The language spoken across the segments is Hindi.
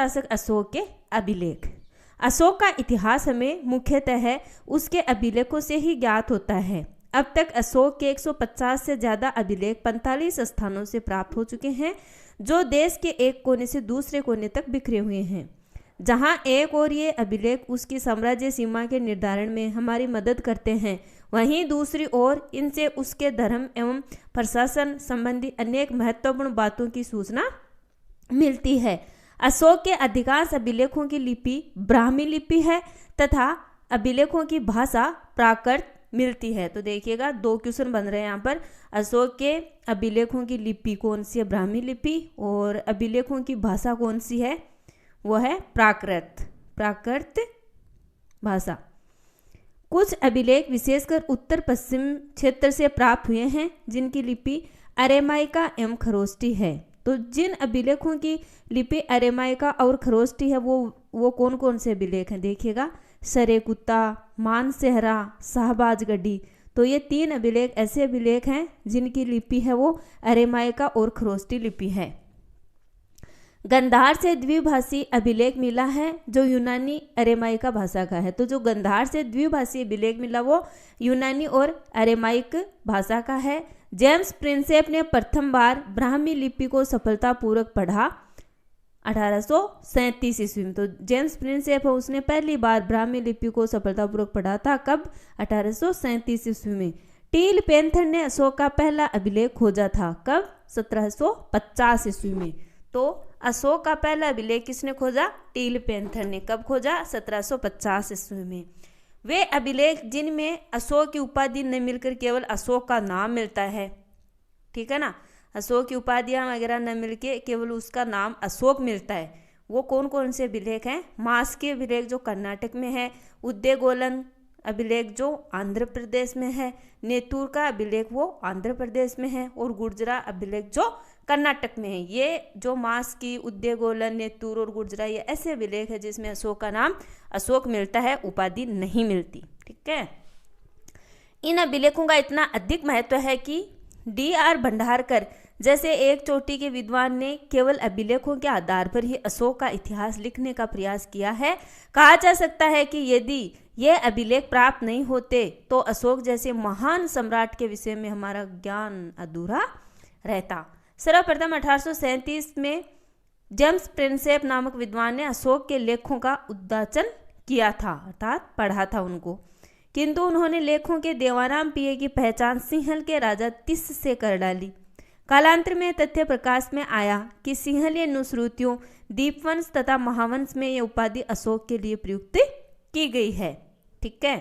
शासक अशोक के अभिलेख। अशोक का इतिहास हमें मुख्यतः उसके अभिलेखों से ही ज्ञात होता है। अब तक अशोक के 150 से ज़्यादा अभिलेख 45 स्थानों से प्राप्त हो चुके हैं, जो देश के एक कोने से दूसरे कोने तक बिखरे हुए हैं। जहां एक और ये अभिलेख उसकी साम्राज्य सीमा के निर्धारण में हमारी मदद करते हैं, वहीं दूसरी ओर इनसे उसके धर्म एवं प्रशासन संबंधी अनेक महत्वपूर्ण बातों की सूचना मिलती है। अशोक के अधिकांश अभिलेखों की लिपि ब्राह्मी लिपि है तथा अभिलेखों की भाषा प्राकृत मिलती है। तो देखिएगा 2 क्वेश्चन बन रहे हैं यहाँ पर। अशोक के अभिलेखों की लिपि कौन सी है? ब्राह्मी लिपि। और अभिलेखों की भाषा कौन सी है? वो है प्राकृत भाषा। कुछ अभिलेख विशेषकर उत्तर पश्चिम क्षेत्र से प्राप्त हुए हैं, जिनकी लिपि अरेमाइका एवं खरोष्टी है। तो जिन अभिलेखों की लिपि अरेमाइका और खरोष्टी है वो कौन कौन से अभिलेख हैं? देखिएगा सरेकुत्ता, मानसेहरा, शाहबाजगढ़ी। तो ये 3 अभिलेख ऐसे अभिलेख हैं जिनकी लिपि है वो अरेमाइका और खरोष्टी लिपि है। गंधार से द्विभाषी अभिलेख मिला है जो यूनानी अरेमाइका भाषा का है। तो जो गंधार से द्विभाषी अभिलेख मिला वो यूनानी और अरेमाइक भाषा का है। जेम्स प्रिंसेप ने प्रथम बार ब्राह्मी लिपि को सफलतापूर्वक पढ़ा 1837 ईस्वी में। तो जेम्स प्रिंसेप है उसने पहली बार ब्राह्मी लिपि को सफलतापूर्वक पढ़ा था। कब? 1837 ईस्वी में। टील पेंथर ने अशोक का पहला अभिलेख खोजा था। कब? 1750 ईस्वी में। तो अशोक का पहला अभिलेख किसने खोजा? टील पेंथर ने। कब खोजा? 1750 ईस्वी में। वे अभिलेख जिनमें अशोक की उपाधि न मिलकर केवल अशोक का नाम मिलता है, ठीक है ना, अशोक की उपाधियां वगैरह न मिलके केवल उसका नाम अशोक मिलता है, वो कौन कौन से अभिलेख हैं? मास्की अभिलेख जो कर्नाटक में है, उद्देगोलन अभिलेख जो आंध्र प्रदेश में है, नेतूर का अभिलेख वो आंध्र प्रदेश में है, और गुर्जरा अभिलेख जो कर्नाटक में है। ये जो मास्की, उद्देगोलन, नेतूर और गुर्जरा ये ऐसे अभिलेख है जिसमें अशोक का नाम अशोक मिलता है, उपाधि नहीं मिलती। ठीक है। इन अभिलेखों का इतना अधिक महत्व है कि D.R. भंडारकर जैसे एक चोटी के विद्वान ने केवल अभिलेखों के आधार पर ही अशोक का इतिहास लिखने का प्रयास किया है। कहा जा सकता है कि यदि ये अभिलेख प्राप्त नहीं होते तो अशोक जैसे महान सम्राट के विषय में हमारा ज्ञान अधूरा रहता। सर्वप्रथम 1837 में जेम्स प्रिंसेप नामक विद्वान ने अशोक के लेखों का उद्वाचन किया था, अर्थात पढ़ा था उनको, किंतु उन्होंने लेखों के देवाराम पिये की पहचान सिंहल के राजा तिस से कर डाली। कालांतर में तथ्य प्रकाश में आया कि सिंहलीय नुश्रुतियों, दीपवंश तथा महावंश में यह उपाधि अशोक के लिए प्रयुक्त की गई है। ठीक है।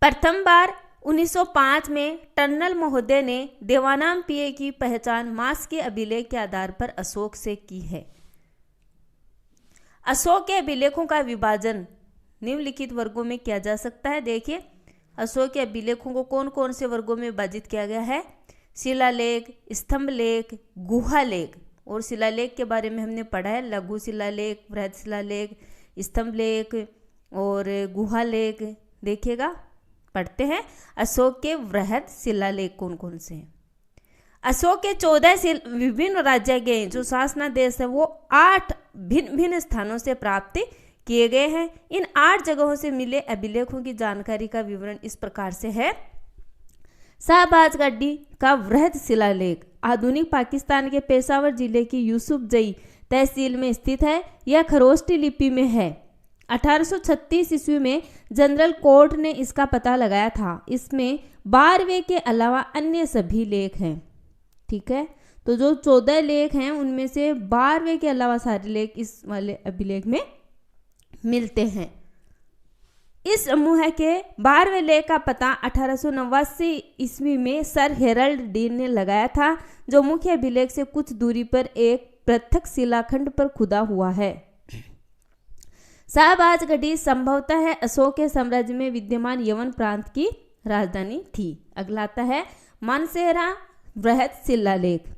प्रथम बार 1905 में टर्नल महोदय ने देवानाम पिये की पहचान मास के अभिलेख के आधार पर अशोक से की है। अशोक के अभिलेखों का विभाजन निम्नलिखित वर्गों में किया जा सकता है। देखिए, अशोक के अभिलेखों को कौन कौन से वर्गों में विभाजित किया गया है? शिलालेख, स्तंभलेख, गुहालेख। और शिलालेख के बारे में हमने पढ़ा है, लघु शिलालेख, बृहद शिलालेख, स्तंभलेख और गुहालेख। देखिएगा, पढ़ते हैं अशोक के वृहद शिलालेख कौन कौन से हैं। अशोक के 14 विभिन्न राज्य के जो शासनादेश है वो 8 भिन्न भिन्न स्थानों से प्राप्त किए गए हैं। इन 8 जगहों से मिले अभिलेखों की जानकारी का विवरण इस प्रकार से है। शाहबाजगढ़ी का वृहद शिलालेख आधुनिक पाकिस्तान के पेशावर जिले की यूसुफजई तहसील में स्थित है। यह खरोष्टी लिपि में है। 1836 ईस्वी में जनरल कोर्ट ने इसका पता लगाया था। इसमें 12वें के अलावा अन्य सभी लेख हैं। ठीक है, तो जो 14 लेख हैं उनमें से 12वें के अलावा सारे लेख इस वाले अभिलेख में मिलते हैं। इस समूह के 12वें लेख का पता 1889 ईस्वी में सर हेरल्ड डीन ने लगाया था, जो मुख्य अभिलेख से कुछ दूरी पर एक पृथक शिलाखंड पर खुदा हुआ है। शाहबाजगढ़ी संभवतः है अशोक के साम्राज्य में विद्यमान यवन प्रांत की राजधानी थी। अगला आता है मानसेहरा वृहद शिलालेख।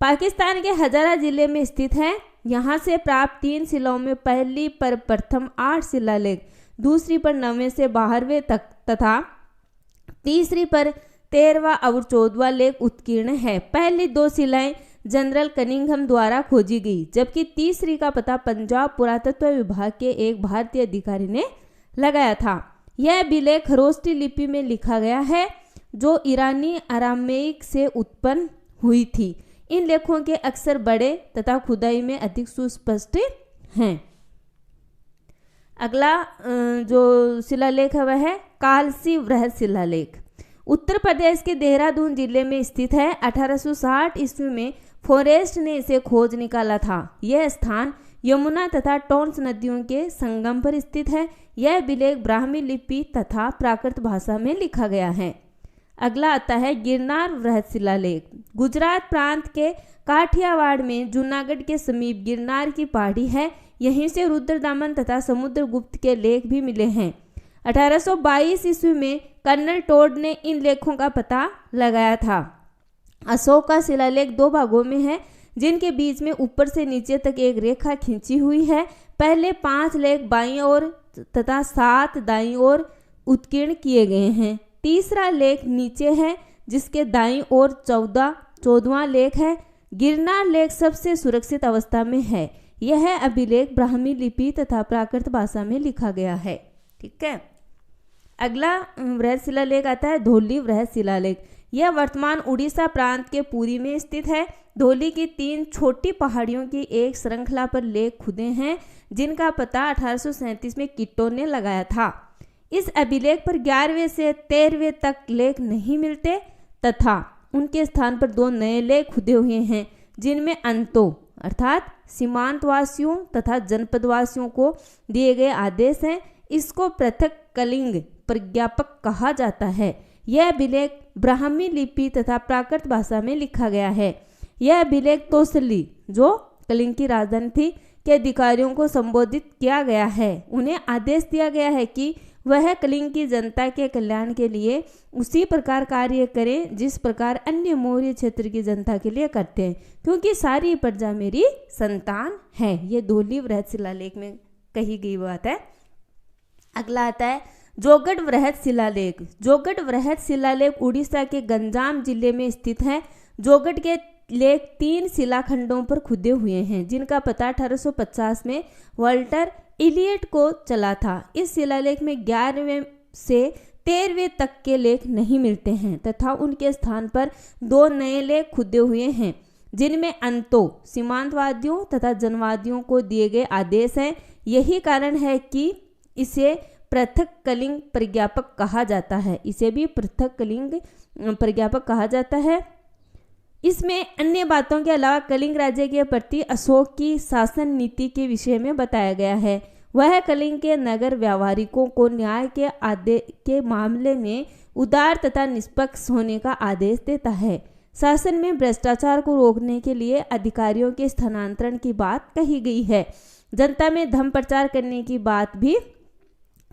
पाकिस्तान के हजारा जिले में स्थित है। यहाँ से प्राप्त 3 शिलाओं में पहली पर प्रथम 8 शिलालेख, दूसरी पर 9वें से 12वें तक तथा तीसरी पर 13वां और 14वां लेख उत्कीर्ण है। पहली 2 शिलाएं जनरल कनिंघम द्वारा खोजी गई, जबकि तीसरी का पता पंजाब पुरातत्व विभाग के एक भारतीय अधिकारी ने लगाया था। यह अभिलेख खरोष्टी लिपि में लिखा गया है जो ईरानी अरामेइक से उत्पन्न हुई थी। इन लेखों के अक्षर बड़े तथा खुदाई में अधिक सुस्पष्ट हैं। अगला जो शिलालेख है वह है कालसी वृहद शिलालेख। उत्तर प्रदेश के देहरादून जिले में स्थित है। 1860 ईस्वी में फॉरेस्ट ने इसे खोज निकाला था। यह स्थान यमुना तथा टोंस नदियों के संगम पर स्थित है। यह अभिलेख ब्राह्मी लिपि तथा प्राकृत भाषा में लिखा गया है। अगला आता है गिरनार वृहद शिलालेख। गुजरात प्रांत के काठियावाड़ में जूनागढ़ के समीप गिरनार की पहाड़ी है। यहीं से रुद्रदामन तथा समुद्रगुप्त के लेख भी मिले हैं। 1822 ईस्वी में कर्नल टोड ने इन लेखों का पता लगाया था। अशोक का शिलालेख 2 भागों में है, जिनके बीच में ऊपर से नीचे तक एक रेखा खींची हुई है। पहले 5 लेख बाईं ओर तथा 7 दाईं ओर उत्कीर्ण किए गए हैं। तीसरा लेख नीचे है, जिसके दाईं ओर 14वां लेख है। गिरनार लेख सबसे सुरक्षित अवस्था में है। यह अभिलेख ब्राह्मी लिपि तथा प्राकृत भाषा में लिखा गया है। ठीक है। अगला वृहद शिलालेख आता है धौली वृहद शिलालेख। यह वर्तमान उड़ीसा प्रांत के पुरी में स्थित है। धौली की 3 छोटी पहाड़ियों की एक श्रृंखला पर लेख खुदे हैं, जिनका पता 1837 में किट्टो ने लगाया था। इस अभिलेख पर 11वें से 13वें तक लेख नहीं मिलते तथा उनके स्थान पर 2 नए लेख खुदे हुए हैं, जिनमें अंतो अर्थात सीमांतवासियों तथा जनपदवासियों को दिए गए आदेश हैं। इसको पृथक कलिंग प्रज्ञापक कहा जाता है। यह अभिलेख ब्राह्मी लिपि तथा प्राकृत भाषा में लिखा गया है। यह अभिलेख तोसली, जो कलिंग की राजधानी थी, के अधिकारियों को संबोधित किया गया है। उन्हें आदेश दिया गया है कि वह कलिंग की जनता के कल्याण के लिए उसी प्रकार कार्य करें जिस प्रकार अन्य मौर्य क्षेत्र की जनता के लिए करते हैं, क्योंकि सारी प्रजा मेरी संतान है। ये धौली वृहद शिलालेख में कही गई बात है। अगला आता है जोगढ़ वृहद शिलालेख। जोगढ़ वृहद शिलालेख उड़ीसा के गंजाम जिले में स्थित है। जोगढ़ के लेख 3 शिलाखंडों पर खुदे हुए हैं, जिनका पता 1850 में वाल्टर इलियट को चला था। इस शिलालेख में 11वें से 13वें तक के लेख नहीं मिलते हैं तथा उनके स्थान पर 2 नए लेख खुदे हुए हैं, जिनमें अंतो सीमांतवादियों तथा जनवादियों को दिए गए आदेश हैं। यही कारण है कि इसे पृथक कलिंग प्रज्ञापक कहा जाता है। इसे भी पृथक कलिंग प्रज्ञापक कहा जाता है। इसमें अन्य बातों के अलावा कलिंग राज्य के प्रति अशोक की शासन नीति के विषय में बताया गया है। वह कलिंग के नगर व्यावहारिकों को न्याय के मामले में उदार तथा निष्पक्ष होने का आदेश देता है। शासन में भ्रष्टाचार को रोकने के लिए अधिकारियों के स्थानांतरण की बात कही गई है। जनता में धर्म प्रचार करने की बात भी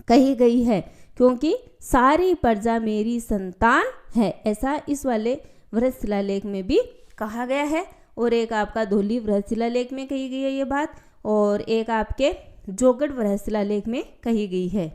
कही गई है, क्योंकि सारी प्रजा मेरी संतान है, ऐसा इस वाले वृहद शिलालेख में भी कहा गया है। और एक आपका धौली वृहद शिलालेख में कही गई है ये बात, और एक आपके जोगढ़ वृहद शिलालेख में कही गई है।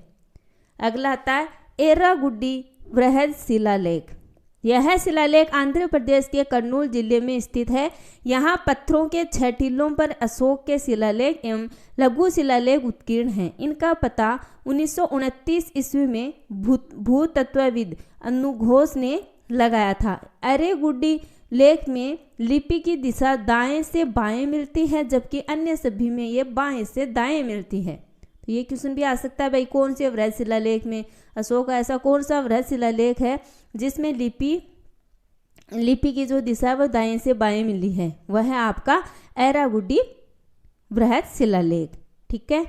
अगला आता है एर्रागुड्डी वृहद शिलालेख। यह शिलालेख आंध्र प्रदेश के कर्नूल जिले में स्थित है। यहाँ पत्थरों के 6 टीलों पर अशोक के शिलालेख एवं लघु शिलालेख उत्कीर्ण हैं। इनका पता 1929 ईस्वी में भूतत्वविद अनु घोष ने लगाया था। एर्रागुड्डी लेख में लिपि की दिशा दाएं से बाएं मिलती है, जबकि अन्य सभी में ये बाएं से दाएं मिलती है। तो ये क्वेश्चन भी आ सकता है भाई, कौन से वृहद शिलालेख में अशोक का ऐसा कौन सा वृहद शिलालेख है जिसमें लिपि की जो दिशा वो दाएं से बाएं मिली है? वह है आपका एर्रागुड्डी वृहद शिलालेख। ठीक है।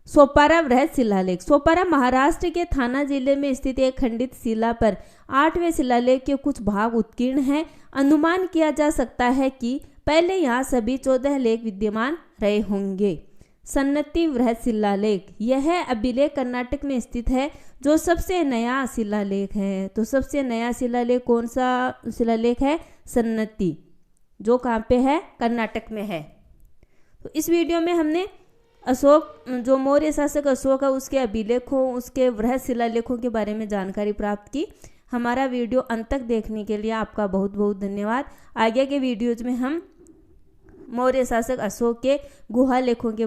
सोपारा वृहद शिलालेख। सोपारा महाराष्ट्र के थाना जिले में स्थित एक खंडित शिला पर 8वें शिलालेख के कुछ भाग उत्कीर्ण हैं। अनुमान किया जा सकता है कि पहले यहाँ सभी 14 लेख विद्यमान रहे होंगे। सन्नति वृहद शिलालेख। यह अभिलेख कर्नाटक में स्थित है, जो सबसे नया शिलालेख है। तो सबसे नया शिलालेख कौन सा शिलालेख है? सन्नति, जो कहाँ पे है? कर्नाटक में है। तो इस वीडियो में हमने अशोक, जो मौर्य शासक अशोक है, उसके अभिलेखों, उसके वृहद शिलालेखों के बारे में जानकारी प्राप्त की। हमारा वीडियो अंत तक देखने के लिए आपका बहुत बहुत धन्यवाद। आगे के वीडियोज में हम मौर्य शासक अशोक के गुहा लेखों के